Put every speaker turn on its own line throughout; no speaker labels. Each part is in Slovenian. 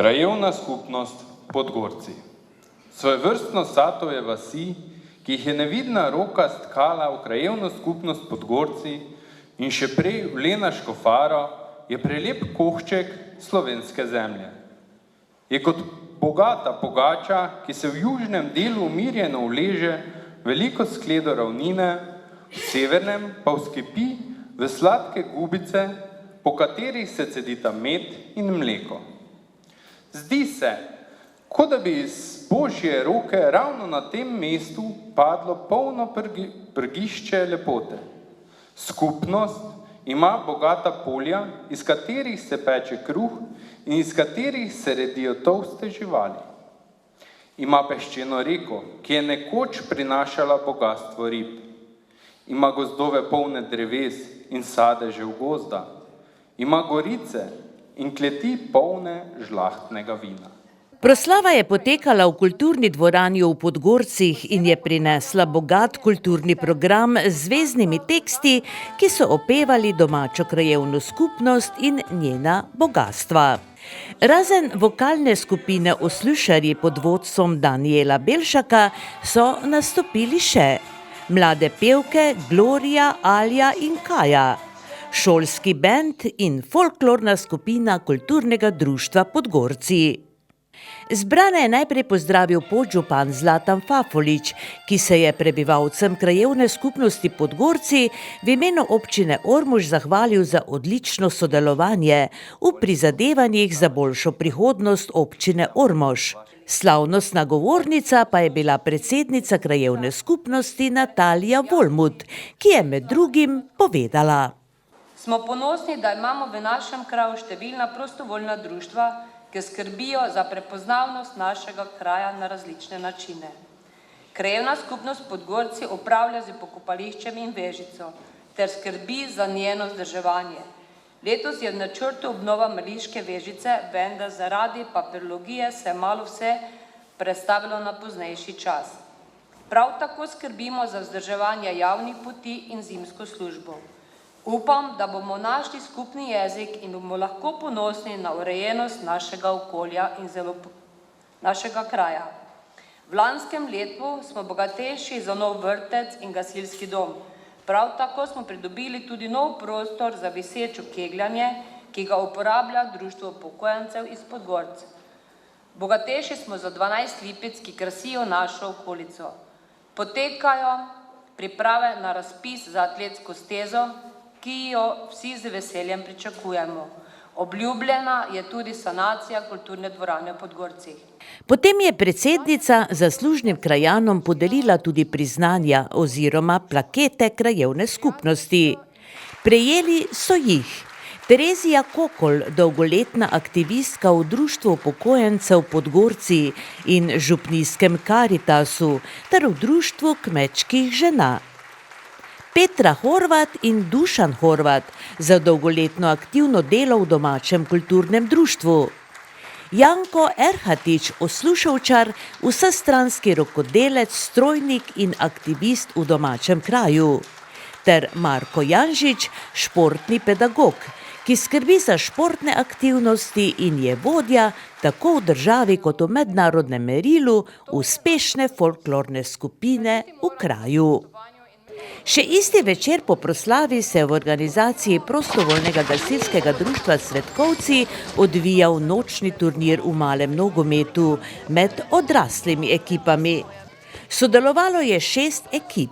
Krajevna skupnost Podgorci. Svojevrstno satovje vasi, ki jih je nevidna roka stkala v krajevno skupnost Podgorci in še prej v Lenaško faro, je prelep kohček slovenske zemlje. Je kot bogata pogača, ki se v južnem delu umirjeno uleže veliko skledo ravnine, v severnem pa vzkipi v sladke gubice, po katerih se cedita med in mleko. Zdi se, kot da bi iz Božje roke ravno na tem mestu padlo polno prgišče lepote. Skupnost ima bogata polja, iz katerih se peče kruh in iz katerih se redijo tolste živali. Ima peščeno reko, ki je nekoč prinašala bogastvo rib. Ima gozdove polne dreves in sadežev gozda. Ima gorice in kleti polne žlahtnega vina.
Proslava je potekala v kulturni dvorani v Podgorcih in je prinesla bogat kulturni program z zveznimi teksti, ki so opevali domačo krajevno skupnost in njena bogastva. Razen vokalne skupine Oslušarji pod vodstvom Danijela Belšaka so nastopili še mlade pevke Gloria, Alja in Kaja, šolski bend in folklorna skupina kulturnega društva Podgorci. Zbrane je najprej pozdravil podžupan Zlatan Fafolič, ki se je prebivalcem krajevne skupnosti Podgorci v imenu občine Ormož zahvalil za odlično sodelovanje v prizadevanjih za boljšo prihodnost občine Ormož. Slavnostna govornica pa je bila predsednica krajevne skupnosti Natalija Volmut, ki je med drugim povedala.
Smo ponosni, da imamo v našem kraju številna prostovoljna društva, ki skrbijo za prepoznavnost našega kraja na različne načine. Krajevna skupnost Podgorci upravlja z pokopališčem in vežico ter skrbi za njeno vzdrževanje. Letos je v načrtu obnova Mrliške vežice, vendar zaradi papirologije se malo vse prestavilo na poznejši čas. Prav tako skrbimo za vzdrževanje javnih poti in zimsko službo. Upam, da bomo našli skupni jezik in bomo lahko ponosni na urejenost našega okolja in našega kraja. V lanskem letu smo bogatejši za nov vrtec in gasilski dom. Prav tako smo pridobili tudi nov prostor za visečo kegljanje, ki ga uporablja Društvo upokojencev iz Podgorc. Bogatejši smo za 12 lipic, ki krasijo našo okolico. Potekajo priprave na razpis za atletsko stezo, ki jo vsi z veseljem pričakujemo. Obljubljena je tudi sanacija kulturne dvorane v Podgorcih.
Potem je predsednica zaslužnim krajanom podelila tudi priznanja oziroma plakete krajevne skupnosti. Prejeli so jih Terezija Kokol, dolgoletna aktivistka v Društvu upokojencev Podgorci in župnijskem Karitasu ter v Društvu kmečkih žena. Petra Horvat in Dušan Horvat za dolgoletno aktivno delo v domačem kulturnem društvu. Janko Erhatič, oslušalčar, vsestranski rokodelec, strojnik in aktivist v domačem kraju. Ter Marko Janžič, športni pedagog, ki skrbi za športne aktivnosti in je vodja tako v državi kot v mednarodnem merilu uspešne folklorne skupine v kraju. Še isti večer po proslavi se je v organizaciji prostovoljnega gasilskega društva Cvetkovci odvijal nočni turnir v malem nogometu med odraslimi ekipami. Sodelovalo je 6 ekip.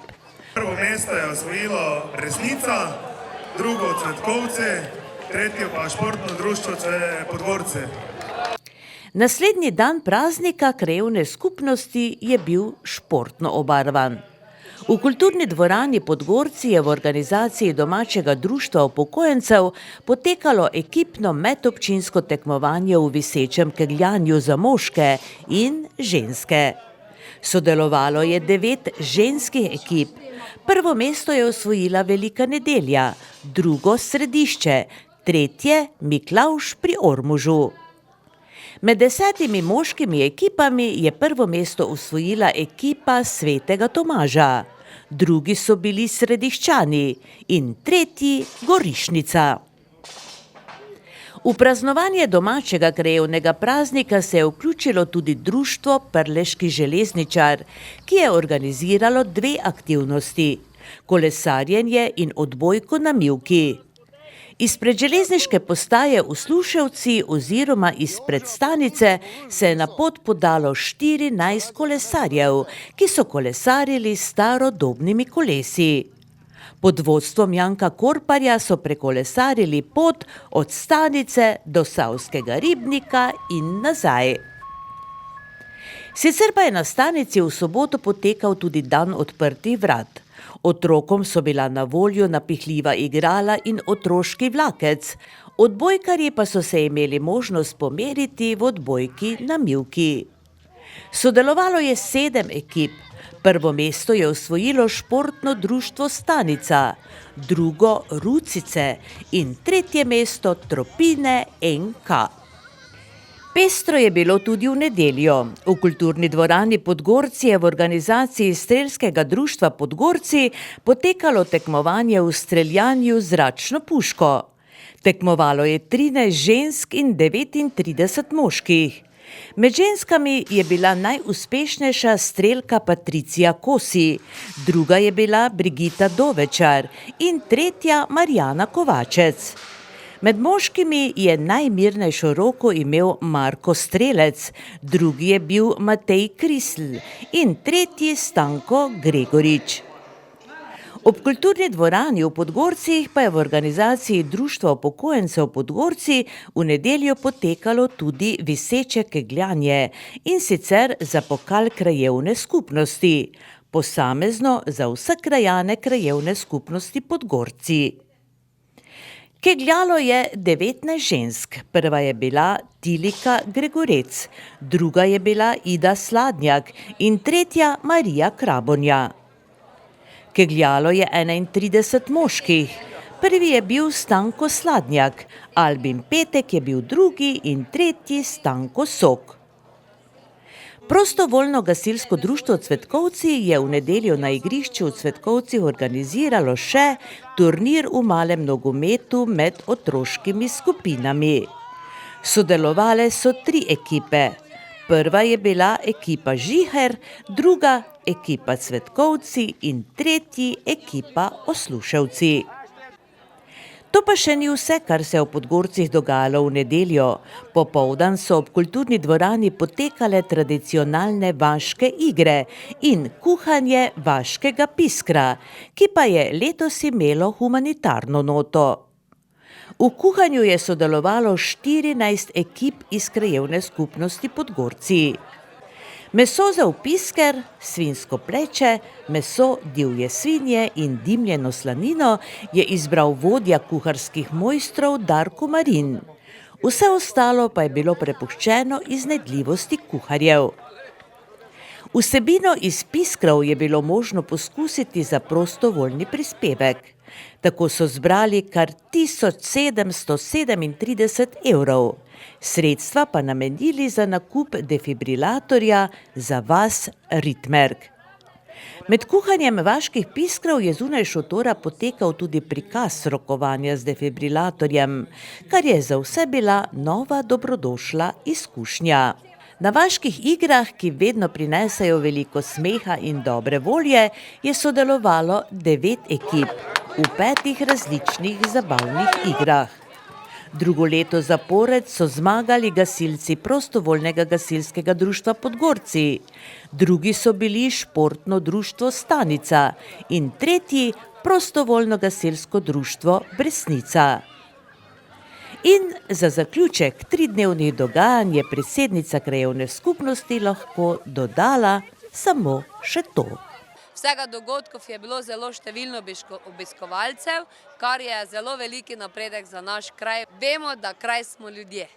Prvo mesto je osvojilo Resnica drugo Cvetkovci, tretje pa športno društvo Podgorci.
Naslednji dan praznika krajevne skupnosti je bil športno obarvan. V kulturni dvorani Podgorci je v organizaciji domačega društva upokojencev potekalo ekipno medobčinsko tekmovanje v visečem kegljanju za moške in ženske. Sodelovalo je 9 ženskih ekip. Prvo mesto je osvojila Velika Nedelja, drugo Središče, tretje Miklavž pri Ormožu. Med 10 moškimi ekipami je prvo mesto osvojila ekipa Svetega Tomaža, drugi so bili Središčani in tretji Gorišnica. V praznovanje domačega krajevnega praznika se je vključilo tudi društvo Prleški železničar, ki je organiziralo 2 aktivnosti: kolesarjenje in odbojko na mivki. Izpred železniške postaje v Sluševci oziroma izpred stanice se je na pot podalo 14 kolesarjev, ki so kolesarili s starodobnimi kolesi. Pod vodstvom Janka Korparja so prekolesarili pot od stanice do Savskega ribnika in nazaj. Sicer pa je na stanici v soboto potekal tudi dan odprtih vrat. Otrokom so bila na voljo napihljiva igrala in otroški vlakec, odbojkarji pa so se imeli možnost pomeriti v odbojki na mivki. Sodelovalo je 7 ekip. Prvo mesto je osvojilo športno društvo Stanica, drugo Rucice in tretje mesto Tropine NK. Pestro je bilo tudi v nedeljo. V kulturni dvorani Podgorci je v organizaciji Strelskega društva Podgorci potekalo tekmovanje v streljanju z zračno puško. Tekmovalo je 13 žensk in 39 moških. Med ženskami je bila najuspešnejša strelka Patricija Kosi, druga je bila Brigita Dovečar in tretja Marjana Kovačec. Med moškimi je najmirnejšo roko imel Marko Strelec, drugi je bil Matej Krisl in tretji Stanko Gregorič. Ob kulturni dvorani v Podgorcih pa je v organizaciji Društva upokojencev Podgorci v nedeljo potekalo tudi viseče kegljanje, in sicer za pokal krajevne skupnosti, posamezno za vse krajane krajevne skupnosti Podgorci. Kegljalo je 19 žensk, prva je bila Tilika Gregorec, druga je bila Ida Sladnjak in tretja Marija Krabonja. Kegljalo je 31 moških, prvi je bil Stanko Sladnjak, Albin Petek je bil drugi in tretji Stanko Sok. Prostovoljno gasilsko društvo Cvetkovci je v nedeljo na igrišču v Cvetkovcih organiziralo še turnir v malem nogometu med otroškimi skupinami. Sodelovale so 3 ekipe. Prva je bila ekipa Žiher, druga ekipa Cvetkovci in tretji ekipa Osluševci. To pa še ni vse, kar se je v Podgorcih dogajalo v nedeljo. Popoldan so ob kulturni dvorani potekale tradicionalne vaške igre in kuhanje vaškega piskra, ki pa je letos imelo humanitarno noto. V kuhanju je sodelovalo 14 ekip iz krajevne skupnosti Podgorci. Meso za pisker, svinjsko pleče, meso divje svinje in dimljeno slanino je izbral vodja kuharskih mojstrov Darko Marin. Vse ostalo pa je bilo prepuščeno iznajdljivosti kuharjev. Vsebino iz piskrov je bilo možno poskusiti za prostovoljni prispevek. Tako so zbrali kar 1737 evrov. Sredstva pa namenili za nakup defibrilatorja za vas Ritmerk. Med kuhanjem vaških piskrov je zunaj šotora potekal tudi prikaz rokovanja z defibrilatorjem, kar je za vse bila nova dobrodošla izkušnja. Na vaških igrah, ki vedno prinesajo veliko smeha in dobre volje, je sodelovalo 9 ekip v 5 različnih zabavnih igrah. Drugo leto zapored so zmagali gasilci prostovoljnega gasilskega društva Podgorci, drugi so bili športno društvo Stanica in tretji prostovoljno gasilsko društvo Bresnica. In za zaključek 3-dnevnih dogajanj je predsednica krajevne skupnosti lahko dodala samo še to.
Vsega dogodkov je bilo zelo številno obiskovalcev, kar je zelo veliki napredek za naš kraj. Vemo, da kraj smo ljudje.